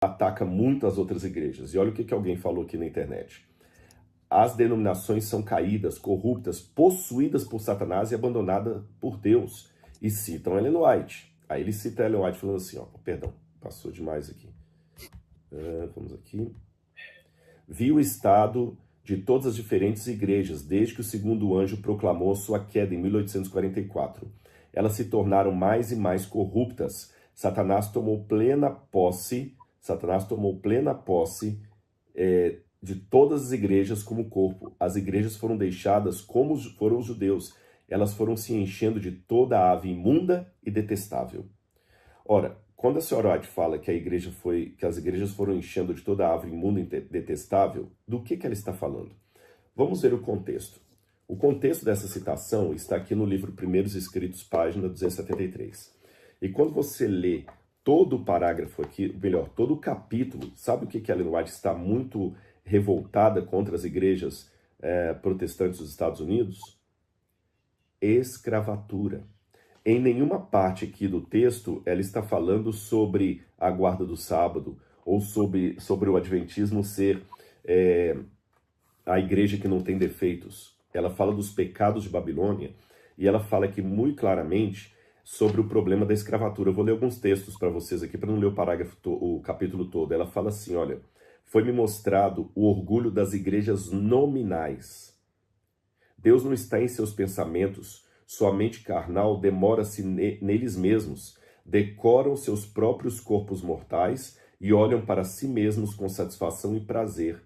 ataca muito as outras igrejas. E olha o que alguém falou aqui na internet. As denominações são caídas, corruptas, possuídas por Satanás e abandonadas por Deus. E citam Ellen White. Aí ele cita Ellen White falando assim, ó, perdão, passou demais aqui. Vamos aqui. Vi o estado de todas as diferentes igrejas, desde que o segundo anjo proclamou sua queda em 1844. Elas se tornaram mais e mais corruptas. Satanás tomou plena posse de todas as igrejas como corpo. As igrejas foram deixadas como foram os judeus. Elas foram se enchendo de toda a ave imunda e detestável. Ora, quando a senhora White fala que as igrejas foram enchendo de toda a ave imunda e detestável, do que ela está falando? Vamos ver o contexto. O contexto dessa citação está aqui no livro Primeiros Escritos, página 273. E quando você lê todo o parágrafo aqui, melhor, todo o capítulo, sabe o que Ellen White está muito revoltada contra as igrejas protestantes dos Estados Unidos? Escravatura. Em nenhuma parte aqui do texto ela está falando sobre a guarda do sábado ou sobre o adventismo ser a igreja que não tem defeitos. Ela fala dos pecados de Babilônia e ela fala aqui muito claramente sobre o problema da escravatura. Eu vou ler alguns textos para vocês aqui, para não ler o capítulo todo. Ela fala assim, olha, foi-me mostrado o orgulho das igrejas nominais. Deus não está em seus pensamentos. Sua mente carnal demora-se neles mesmos, decoram seus próprios corpos mortais e olham para si mesmos com satisfação e prazer.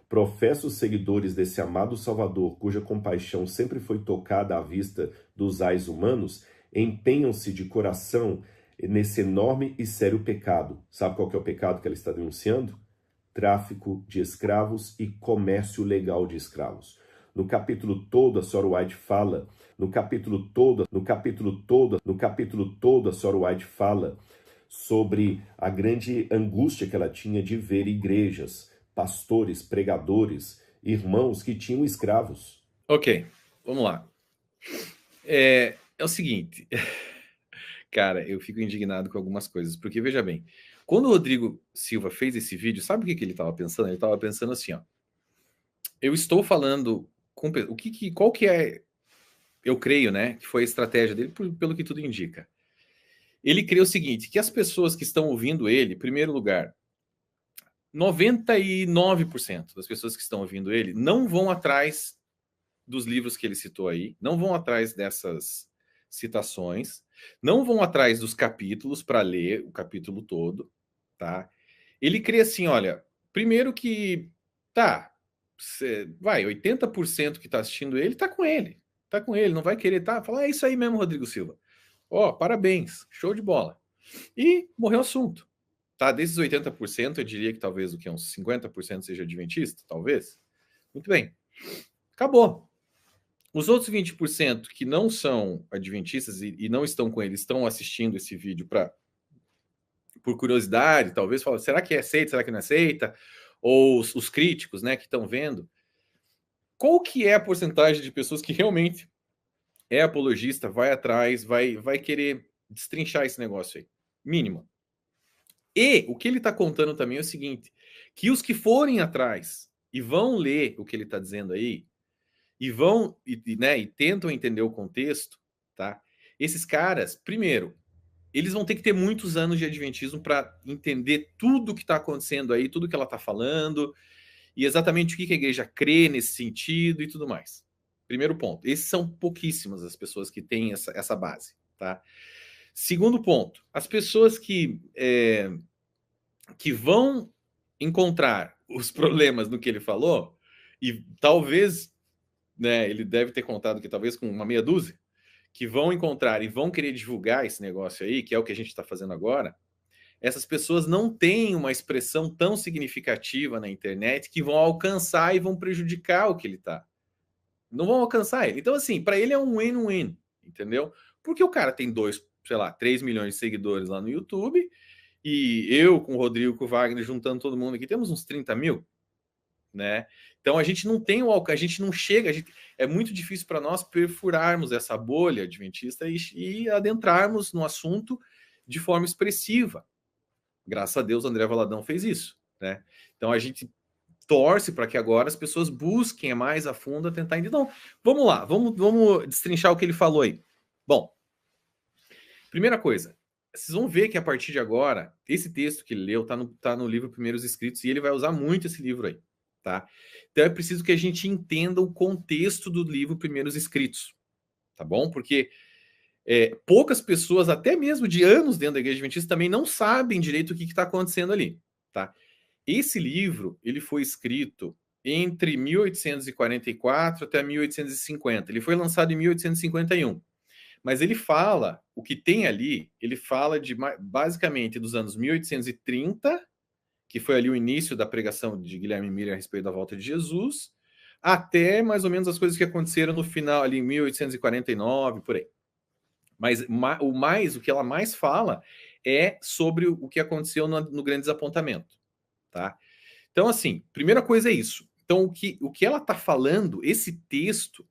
Professos seguidores desse amado Salvador, cuja compaixão sempre foi tocada à vista dos ais humanos, empenham-se de coração nesse enorme e sério pecado. Sabe qual que é o pecado que ela está denunciando? Tráfico de escravos e comércio legal de escravos. No capítulo todo, a senhora White fala, a senhora White fala sobre a grande angústia que ela tinha de ver igrejas, pastores, pregadores, irmãos que tinham escravos. Ok, vamos lá. É o seguinte, cara, eu fico indignado com algumas coisas, porque veja bem, quando o Rodrigo Silva fez esse vídeo, sabe o que ele estava pensando? Ele estava pensando assim, ó, eu estou falando com qual que é, eu creio, né, que foi a estratégia dele, pelo que tudo indica. Ele crê o seguinte, que as pessoas que estão ouvindo ele, em primeiro lugar, 99% das pessoas que estão ouvindo ele não vão atrás dos livros que ele citou aí, não vão atrás dessas citações, não vão atrás dos capítulos para ler o capítulo todo, tá? Ele crê assim, olha, primeiro que, tá, 80% que tá assistindo ele, tá com ele, não vai querer, tá? Fala, é isso aí mesmo, Rodrigo Silva. Ó, parabéns, show de bola. E morreu o assunto. Tá, desses 80%, eu diria que talvez uns 50% seja adventista, talvez. Muito bem. Acabou. Os outros 20% que não são adventistas e não estão com ele, estão assistindo esse vídeo por curiosidade, talvez, falam, será que aceita, será que não aceita? Ou os críticos, né, que estão vendo. Qual que é a porcentagem de pessoas que realmente é apologista, vai atrás, vai querer destrinchar esse negócio aí? Mínima. E o que ele está contando também é o seguinte, que os que forem atrás e vão ler o que ele está dizendo aí, e tentam entender o contexto, tá? Esses caras, primeiro, eles vão ter que ter muitos anos de adventismo para entender tudo que está acontecendo aí, tudo que ela está falando, e exatamente o que a igreja crê nesse sentido e tudo mais. Primeiro ponto. Esses são pouquíssimas as pessoas que têm essa base, tá? Segundo ponto, as pessoas que vão encontrar os problemas no que ele falou, e talvez, né, ele deve ter contado que talvez com uma meia dúzia, que vão encontrar e vão querer divulgar esse negócio aí, que é o que a gente está fazendo agora, essas pessoas não têm uma expressão tão significativa na internet que vão alcançar e vão prejudicar o que ele tá. Não vão alcançar ele. Então, assim, para ele é um win-win, entendeu? Porque o cara tem 3 milhões de seguidores lá no YouTube, e eu com o Rodrigo, com o Wagner, juntando todo mundo aqui, temos uns 30 mil, né? Então a gente não tem o alcance, a gente não chega, é muito difícil para nós perfurarmos essa bolha adventista e adentrarmos no assunto de forma expressiva, Graças a Deus, André Valadão fez isso, né? Então a gente torce para que agora as pessoas busquem mais a fundo a tentar entender. Então, vamos lá, vamos destrinchar o que ele falou aí. Bom, primeira coisa, vocês vão ver que a partir de agora, esse texto que ele leu tá no livro Primeiros Escritos, e ele vai usar muito esse livro aí, tá? Então é preciso que a gente entenda o contexto do livro Primeiros Escritos, tá bom? Porque poucas pessoas, até mesmo de anos dentro da Igreja Adventista, também não sabem direito o que está acontecendo ali, tá? Esse livro, ele foi escrito entre 1844 até 1850. Ele foi lançado em 1851. Mas ele fala, o que tem ali, ele fala de basicamente dos anos 1830, que foi ali o início da pregação de Guilherme Miller a respeito da volta de Jesus, até mais ou menos as coisas que aconteceram no final ali em 1849, por aí. Mas o que ela mais fala é sobre o que aconteceu no Grande Desapontamento, tá? Então, assim, primeira coisa é isso. Então, o que ela está falando, esse texto,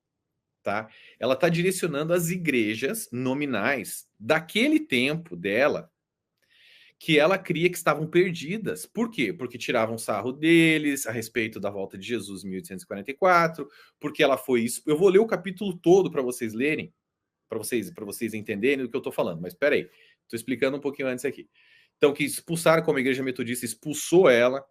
tá? Ela está direcionando as igrejas nominais daquele tempo dela, que ela cria que estavam perdidas. Por quê? Porque tiravam sarro deles a respeito da volta de Jesus em 1844, porque ela foi isso. Eu vou ler o capítulo todo para vocês lerem, para vocês entenderem do que eu estou falando. Mas espera aí, estou explicando um pouquinho antes aqui. Então, que expulsaram, como a igreja metodista expulsou ela,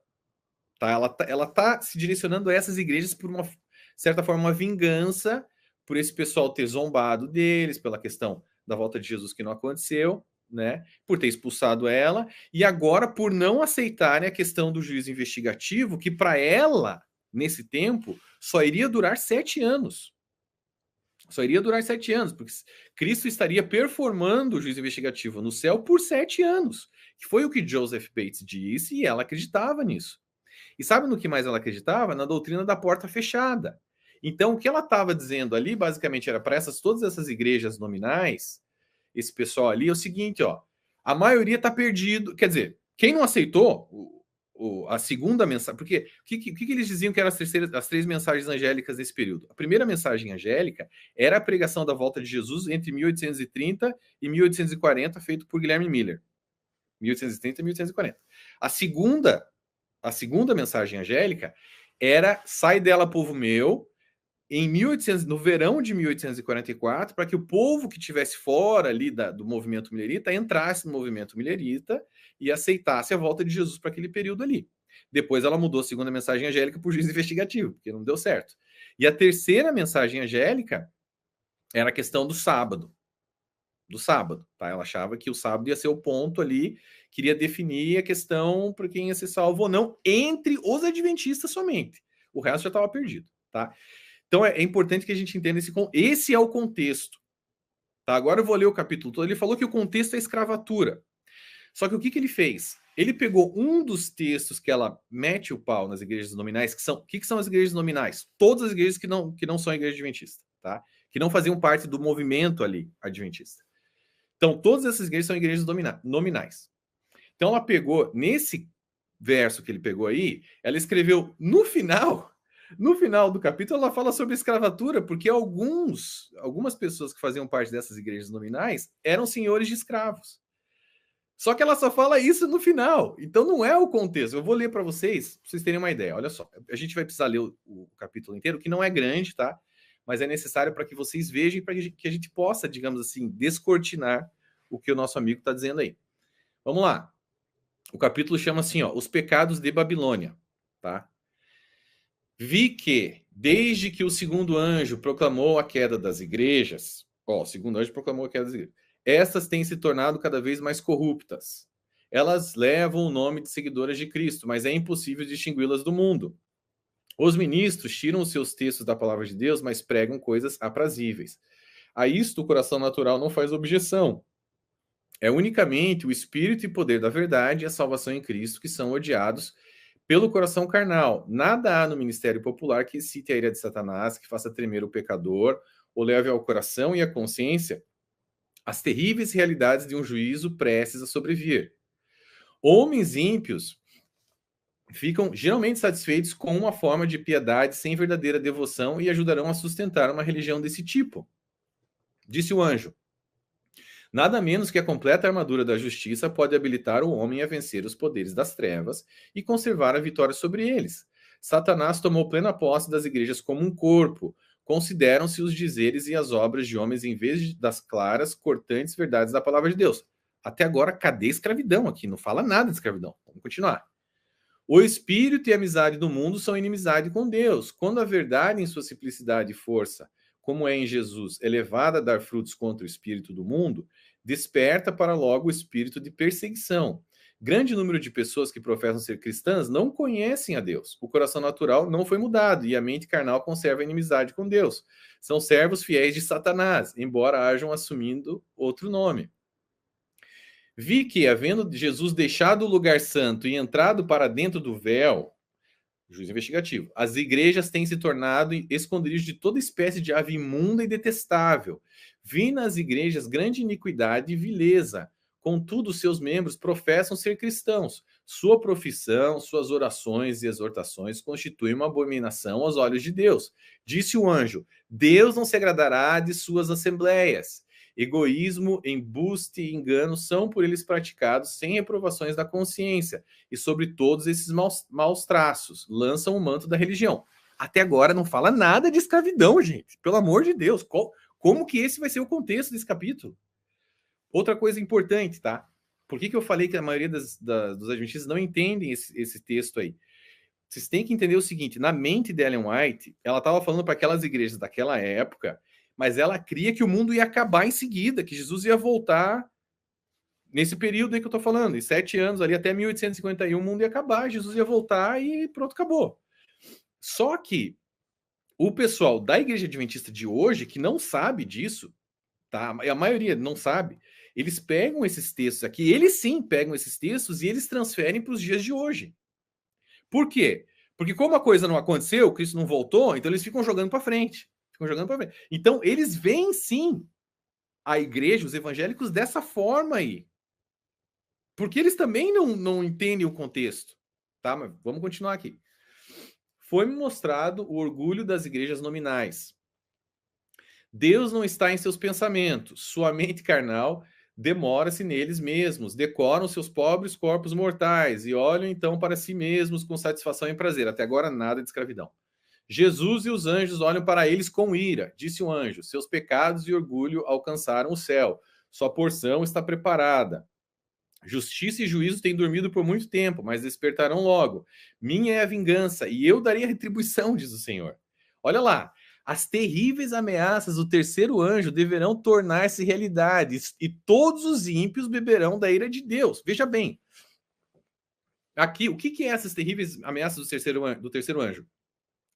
tá? Ela tá se direcionando a essas igrejas por uma certa forma, uma vingança por esse pessoal ter zombado deles, pela questão da volta de Jesus que não aconteceu, né? Por ter expulsado ela, e agora por não aceitarem a questão do juízo investigativo, que para ela, nesse tempo, só iria durar 7 anos. Só iria durar 7 anos, porque Cristo estaria performando o juízo investigativo no céu por 7 anos. Que foi o que Joseph Bates disse, e ela acreditava nisso. E sabe no que mais ela acreditava? Na doutrina da porta fechada. Então, o que ela estava dizendo ali, basicamente, era para todas essas igrejas nominais, esse pessoal ali, é o seguinte, ó, a maioria está perdido. Quer dizer, quem não aceitou a segunda mensagem, porque o que eles diziam que eram as 3 mensagens angélicas desse período? A primeira mensagem angélica era a pregação da volta de Jesus entre 1830 e 1840, feito por Guilherme Miller. 1830 e 1840. A segunda mensagem angélica era sai dela, povo meu, no verão de 1844, para que o povo que estivesse fora ali do movimento millerita entrasse no movimento millerita e aceitasse a volta de Jesus para aquele período ali. Depois ela mudou a segunda mensagem angélica para o juízo investigativo, porque não deu certo. E a terceira mensagem angélica era a questão do sábado. Tá? Ela achava que o sábado ia ser o ponto ali, queria definir a questão para quem ia ser salvo ou não, entre os adventistas somente. O resto já estava perdido, tá? Então é importante que a gente entenda esse é o contexto. Tá? Agora eu vou ler o capítulo todo. Ele falou que o contexto é a escravatura. Só que o que ele fez? Ele pegou um dos textos que ela mete o pau nas igrejas nominais, o que são as igrejas nominais? Todas as igrejas que não são igreja adventista, tá? Que não faziam parte do movimento ali adventista. Então, todas essas igrejas são igrejas nominais. Então, ela pegou, nesse verso que ele pegou aí, ela escreveu no final do capítulo, ela fala sobre escravatura, porque algumas pessoas que faziam parte dessas igrejas nominais eram senhores de escravos. Só que ela só fala isso no final. Então, não é o contexto. Eu vou ler para vocês terem uma ideia. Olha só, a gente vai precisar ler o capítulo inteiro, que não é grande, tá? Mas é necessário para que vocês vejam, para que a gente possa, digamos assim, descortinar o que o nosso amigo está dizendo aí. Vamos lá. O capítulo chama assim, ó, Os Pecados de Babilônia, tá? Vi que, desde que o segundo anjo proclamou a queda das igrejas, o segundo anjo proclamou a queda das igrejas, estas têm se tornado cada vez mais corruptas. Elas levam o nome de seguidoras de Cristo, mas é impossível distingui-las do mundo. Os ministros tiram os seus textos da palavra de Deus, mas pregam coisas aprazíveis. A isto o coração natural não faz objeção. É unicamente o espírito e poder da verdade e a salvação em Cristo que são odiados pelo coração carnal. Nada há no ministério popular que excite a ira de Satanás, que faça tremer o pecador, ou leve ao coração e à consciência as terríveis realidades de um juízo prestes a sobrevir. Homens ímpios ficam geralmente satisfeitos com uma forma de piedade sem verdadeira devoção e ajudarão a sustentar uma religião desse tipo. Disse o anjo: Nada menos que a completa armadura da justiça pode habilitar o homem a vencer os poderes das trevas e conservar a vitória sobre eles. Satanás tomou plena posse das igrejas como um corpo. Consideram-se os dizeres e as obras de homens em vez das claras, cortantes verdades da palavra de Deus. Até agora, cadê a escravidão aqui? Não fala nada de escravidão. Vamos continuar. O espírito e a amizade do mundo são inimizade com Deus. Quando a verdade, em sua simplicidade e força, como é em Jesus, é levada a dar frutos contra o espírito do mundo, desperta para logo o espírito de perseguição. Grande número de pessoas que professam ser cristãs não conhecem a Deus. O coração natural não foi mudado e a mente carnal conserva a inimizade com Deus. São servos fiéis de Satanás, embora hajam assumindo outro nome. Vi que, havendo Jesus deixado o lugar santo e entrado para dentro do véu, juízo investigativo, as igrejas têm se tornado esconderijos de toda espécie de ave imunda e detestável. Vi nas igrejas grande iniquidade e vileza. Contudo, seus membros professam ser cristãos. Sua profissão, suas orações e exortações constituem uma abominação aos olhos de Deus. Disse o anjo: Deus não se agradará de suas assembleias. Egoísmo, embuste e engano são por eles praticados sem reprovações da consciência, e sobre todos esses maus traços lançam o manto da religião. Até agora não fala nada de escravidão, gente. Pelo amor de Deus. Como que esse vai ser o contexto desse capítulo? Outra coisa importante, tá? Por que eu falei que a maioria dos adventistas não entendem esse texto aí? Vocês têm que entender o seguinte: na mente de Ellen White, ela estava falando para aquelas igrejas daquela época, mas ela cria que o mundo ia acabar em seguida, que Jesus ia voltar nesse período aí que eu estou falando, em 7 anos, ali até 1851, o mundo ia acabar, Jesus ia voltar e pronto, acabou. Só que o pessoal da Igreja Adventista de hoje, que não sabe disso, tá? A maioria não sabe, eles pegam esses textos aqui, eles sim pegam esses textos e eles transferem para os dias de hoje. Por quê? Porque como a coisa não aconteceu, Cristo não voltou, então eles ficam jogando para frente. Então, eles veem sim a igreja, os evangélicos, dessa forma aí. Porque eles também não entendem o contexto. Tá? Mas vamos continuar aqui. Foi-me mostrado o orgulho das igrejas nominais. Deus não está em seus pensamentos. Sua mente carnal demora-se neles mesmos, decoram seus pobres corpos mortais e olham então para si mesmos com satisfação e prazer. Até agora, nada de escravidão. Jesus e os anjos olham para eles com ira. Disse o anjo: seus pecados e orgulho alcançaram o céu. Sua porção está preparada. Justiça e juízo têm dormido por muito tempo, mas despertarão logo. Minha é a vingança, e eu darei a retribuição, diz o Senhor. Olha lá. As terríveis ameaças do terceiro anjo deverão tornar-se realidade, e todos os ímpios beberão da ira de Deus. Veja bem. Aqui, o que é essas terríveis ameaças do terceiro anjo?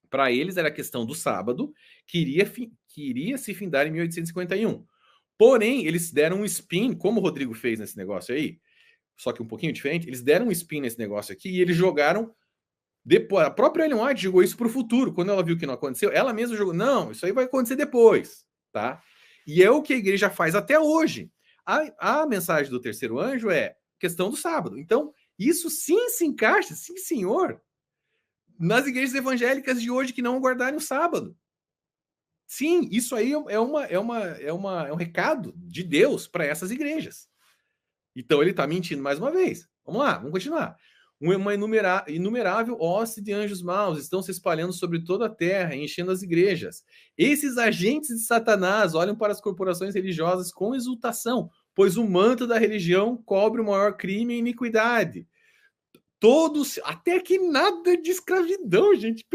Para eles era a questão do sábado, que iria se findar em 1851. Porém, eles deram um spin, como o Rodrigo fez nesse negócio aí, só que um pouquinho diferente, eles deram um spin nesse negócio aqui e eles jogaram depois. A própria Ellen White jogou isso para o futuro. Quando ela viu que não aconteceu, ela mesma jogou, não, isso aí vai acontecer depois, tá? E é o que a igreja faz até hoje. A mensagem do terceiro anjo é questão do sábado. Então, isso sim se encaixa, sim senhor, nas igrejas evangélicas de hoje que não guardarem o sábado. Sim, isso aí é um recado de Deus para essas igrejas. Então ele está mentindo mais uma vez. Vamos lá, vamos continuar. Uma inumerável hoste de anjos maus estão se espalhando sobre toda a terra, enchendo as igrejas. Esses agentes de Satanás olham para as corporações religiosas com exultação, pois o manto da religião cobre o maior crime e iniquidade. Todos, até que nada de escravidão, gente.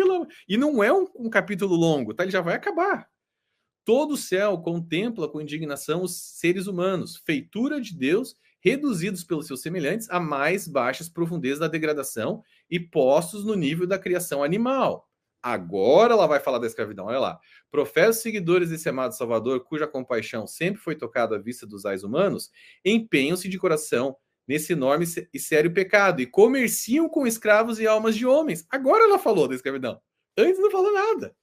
E não é um capítulo longo, tá? Ele já vai acabar. Todo o céu contempla com indignação os seres humanos, feitura de Deus, reduzidos pelos seus semelhantes a mais baixas profundezas da degradação e postos no nível da criação animal. Agora ela vai falar da escravidão, olha lá. Professos seguidores desse amado Salvador, cuja compaixão sempre foi tocada à vista dos ais humanos, empenham-se de coração nesse enorme e sério pecado, e comerciam com escravos e almas de homens. Agora ela falou da escravidão. Antes não falou nada.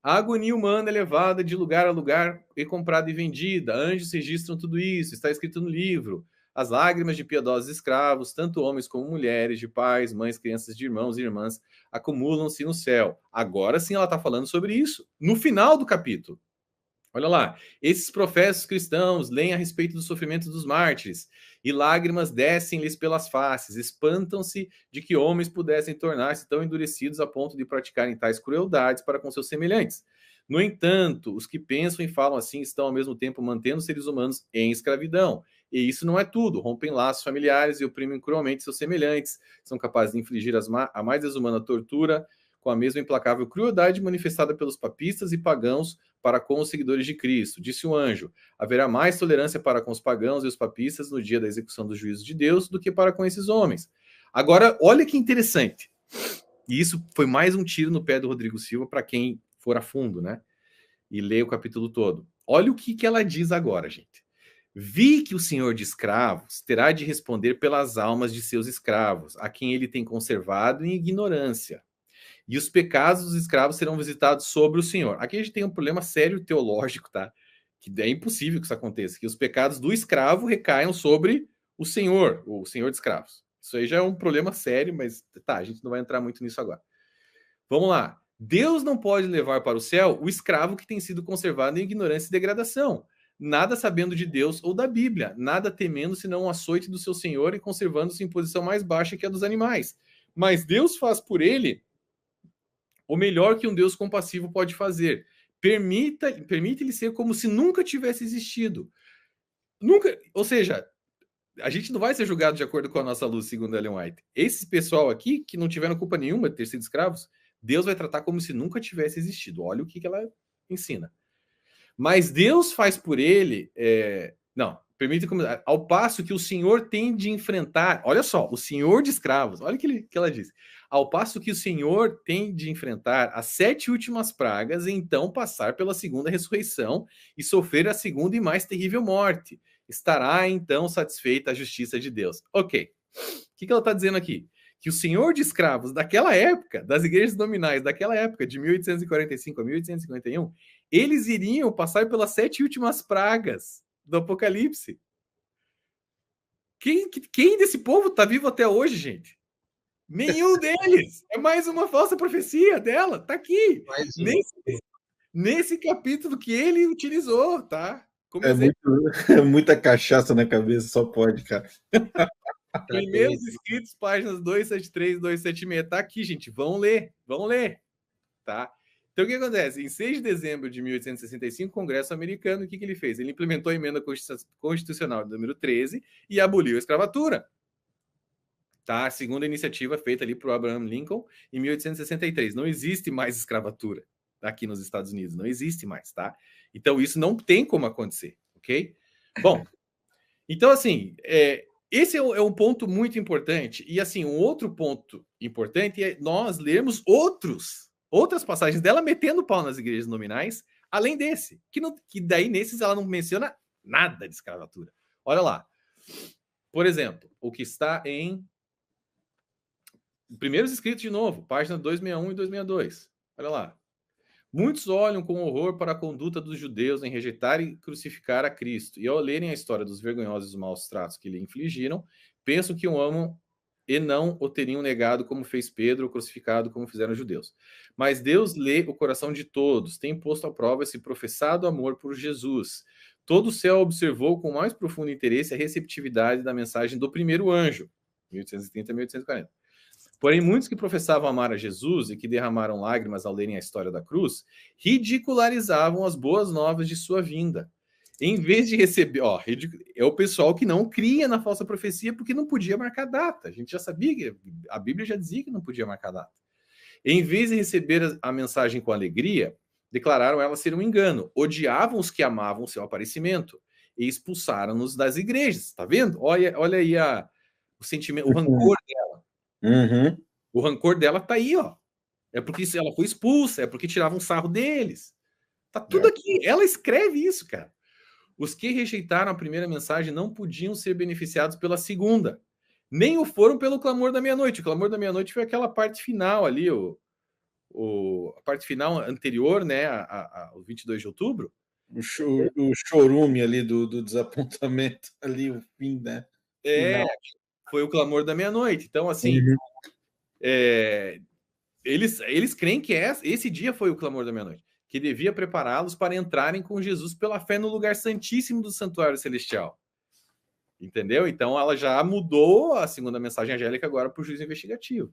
A agonia humana é levada de lugar a lugar e comprada e vendida. Anjos registram tudo isso, está escrito no livro. As lágrimas de piedosos escravos, tanto homens como mulheres, de pais, mães, crianças, de irmãos e irmãs, acumulam-se no céu. Agora sim ela está falando sobre isso, no final do capítulo. Olha lá, esses professos cristãos leem a respeito do sofrimento dos mártires, e lágrimas descem-lhes pelas faces, espantam-se de que homens pudessem tornar-se tão endurecidos a ponto de praticarem tais crueldades para com seus semelhantes. No entanto, os que pensam e falam assim estão ao mesmo tempo mantendo os seres humanos em escravidão. E isso não é tudo. Rompem laços familiares e oprimem cruelmente seus semelhantes. São capazes de infligir a mais desumana tortura com a mesma implacável crueldade manifestada pelos papistas e pagãos para com os seguidores de Cristo. Disse o anjo: haverá mais tolerância para com os pagãos e os papistas no dia da execução dos juízos de Deus do que para com esses homens. Agora, olha que interessante. E isso foi mais um tiro no pé do Rodrigo Silva para quem for a fundo, né? E lê o capítulo todo. Olha o que ela diz agora, gente. Vi que o senhor de escravos terá de responder pelas almas de seus escravos, a quem ele tem conservado em ignorância. E os pecados dos escravos serão visitados sobre o senhor. Aqui a gente tem um problema sério teológico, tá? Que é impossível que isso aconteça, que os pecados do escravo recaiam sobre o senhor de escravos. Isso aí já é um problema sério, mas tá, a gente não vai entrar muito nisso agora. Vamos lá. Deus não pode levar para o céu o escravo que tem sido conservado em ignorância e degradação, nada sabendo de Deus ou da Bíblia, nada temendo senão o açoite do seu senhor e conservando-se em posição mais baixa que a dos animais. Mas Deus faz por ele o melhor que um Deus compassivo pode fazer. Permite-lhe ser como se nunca tivesse existido. Nunca, ou seja, a gente não vai ser julgado de acordo com a nossa luz, segundo Ellen White. Esse pessoal aqui, que não tiveram culpa nenhuma de ter sido escravos, Deus vai tratar como se nunca tivesse existido. Olha o que ela ensina. Mas Deus faz por ele... Não, permite... Ao passo que o Senhor tem de enfrentar... Olha só, o Senhor de escravos. Olha o que ela diz. Ao passo que o Senhor tem de enfrentar as 7 últimas pragas e então passar pela segunda ressurreição e sofrer a segunda e mais terrível morte. Estará então satisfeita a justiça de Deus. Ok. O que ela está dizendo aqui? Que o senhor de escravos daquela época, das igrejas nominais daquela época, de 1845 a 1851, eles iriam passar pelas 7 últimas pragas do Apocalipse. Quem desse povo está vivo até hoje, gente? Nenhum deles. É mais uma falsa profecia dela. Tá aqui. Nesse capítulo que ele utilizou, tá? Como muita cachaça na cabeça, só pode, cara. Primeiros escritos, páginas 273, 276. Tá aqui, gente. Vão ler. Tá? Então, o que acontece? Em 6 de dezembro de 1865, o Congresso americano, o que ele fez? Ele implementou a emenda constitucional número 13 e aboliu a escravatura. Tá? A segunda iniciativa feita ali por Abraham Lincoln em 1863. Não existe mais escravatura aqui nos Estados Unidos. Não existe mais, tá? Então, isso não tem como acontecer, ok? Bom, então, assim, esse é um ponto muito importante. E, assim, um outro ponto importante é nós lermos outras passagens dela metendo pau nas igrejas nominais, além desse, que daí nesses ela não menciona nada de escravatura. Olha lá. Por exemplo, o que está em Primeiros Escritos de novo, página 261 e 262. Olha lá. Muitos olham com horror para a conduta dos judeus em rejeitar e crucificar a Cristo, e ao lerem a história dos vergonhosos maus tratos que lhe infligiram, pensam que o amam e não o teriam negado como fez Pedro, ou crucificado como fizeram os judeus. Mas Deus lê o coração de todos, tem posto à prova esse professado amor por Jesus. Todo o céu observou com mais profundo interesse a receptividade da mensagem do primeiro anjo, 1830 a 1840. Porém, muitos que professavam amar a Jesus e que derramaram lágrimas ao lerem a história da cruz, ridicularizavam as boas novas de sua vinda. Em vez de receber... é o pessoal que não cria na falsa profecia porque não podia marcar data. A gente já sabia que a Bíblia já dizia que não podia marcar data. Em vez de receber a mensagem com alegria, declararam ela ser um engano. Odiavam os que amavam o seu aparecimento e expulsaram-nos das igrejas. Tá vendo? Olha aí o sentimento, o rancor dela. Uhum. O rancor dela tá aí, ó. É porque ela foi expulsa, é porque tiravam um sarro deles. Tá tudo aqui. Ela escreve isso, cara. Os que rejeitaram a primeira mensagem não podiam ser beneficiados pela segunda. Nem o foram pelo clamor da meia-noite. O clamor da meia-noite foi aquela parte final ali, a parte final anterior, né, ao 22 de outubro. O chorume ali do desapontamento, ali, o fim, né? Final. Foi o clamor da meia-noite. Então, assim, eles creem que esse dia foi o clamor da meia-noite. que devia prepará-los para entrarem com Jesus pela fé no lugar santíssimo do santuário celestial. Entendeu? Então ela já mudou a segunda mensagem angélica agora para o juízo investigativo.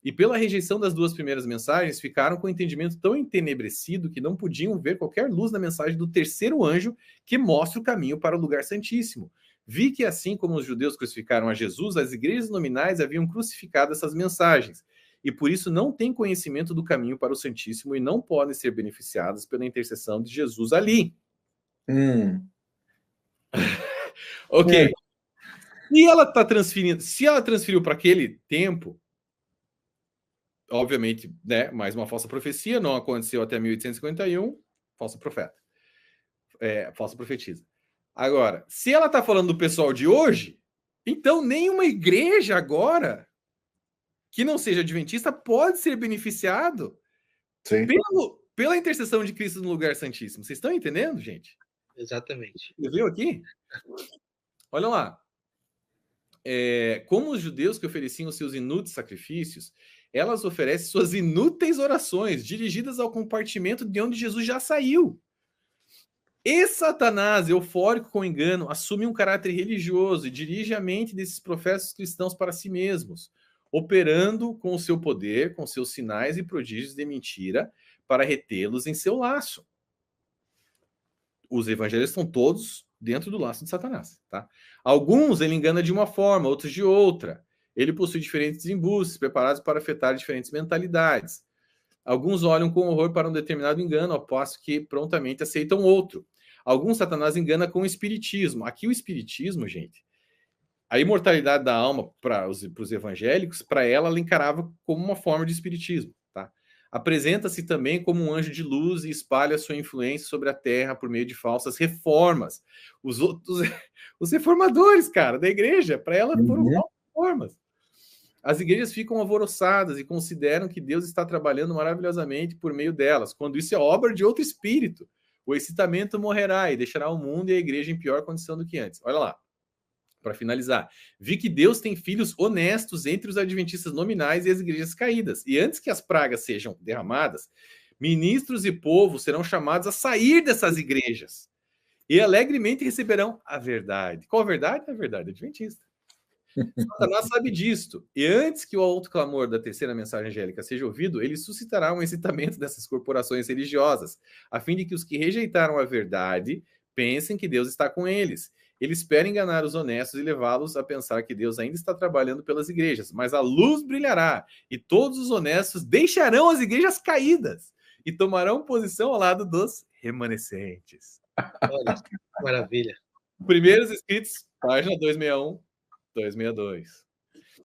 E pela rejeição das duas primeiras mensagens, ficaram com o entendimento tão entenebrecido que não podiam ver qualquer luz na mensagem do terceiro anjo que mostra o caminho para o lugar santíssimo. Vi que assim como os judeus crucificaram a Jesus, as igrejas nominais haviam crucificado essas mensagens, e por isso não têm conhecimento do caminho para o Santíssimo e não podem ser beneficiadas pela intercessão de Jesus ali. Ok. E ela está transferindo, se ela transferiu para aquele tempo, obviamente, né, mais uma falsa profecia, não aconteceu até 1851, falsa profeta. Falsa profetisa. Agora, se ela está falando do pessoal de hoje, então nenhuma igreja agora que não seja adventista pode ser beneficiado pela intercessão de Cristo no lugar santíssimo. Vocês estão entendendo, gente? Exatamente. Você viu aqui? Olha lá. Como os judeus que ofereciam os seus inúteis sacrifícios, elas oferecem suas inúteis orações, dirigidas ao compartimento de onde Jesus já saiu. E Satanás, eufórico com engano, assume um caráter religioso e dirige a mente desses professos cristãos para si mesmos, operando com o seu poder, com seus sinais e prodígios de mentira, para retê-los em seu laço. Os evangelhos estão todos dentro do laço de Satanás, tá? Alguns ele engana de uma forma, outros de outra. Ele possui diferentes embustes, preparados para afetar diferentes mentalidades. Alguns olham com horror para um determinado engano, ao passo que prontamente aceitam outro. Alguns Satanás engana com o espiritismo. Aqui o espiritismo, gente, a imortalidade da alma para os evangélicos, para ela encarava como uma forma de espiritismo, tá? Apresenta-se também como um anjo de luz e espalha sua influência sobre a terra por meio de falsas reformas. Os reformadores, cara, da igreja, para ela foram falsas reformas. As igrejas ficam alvoroçadas e consideram que Deus está trabalhando maravilhosamente por meio delas, quando isso é obra de outro espírito. O excitamento morrerá e deixará o mundo e a igreja em pior condição do que antes. Olha lá, para finalizar. Vi que Deus tem filhos honestos entre os adventistas nominais e as igrejas caídas. E antes que as pragas sejam derramadas, ministros e povo serão chamados a sair dessas igrejas e alegremente receberão a verdade. Qual a verdade? A verdade adventista. Satanás sabe disto, e antes que o alto clamor da terceira mensagem angélica seja ouvido, ele suscitará um excitamento dessas corporações religiosas, a fim de que os que rejeitaram a verdade pensem que Deus está com eles. Ele espera enganar os honestos e levá-los a pensar que Deus ainda está trabalhando pelas igrejas, mas a luz brilhará, e todos os honestos deixarão as igrejas caídas e tomarão posição ao lado dos remanescentes. Olha, que maravilha. Primeiros escritos, página 261. 262.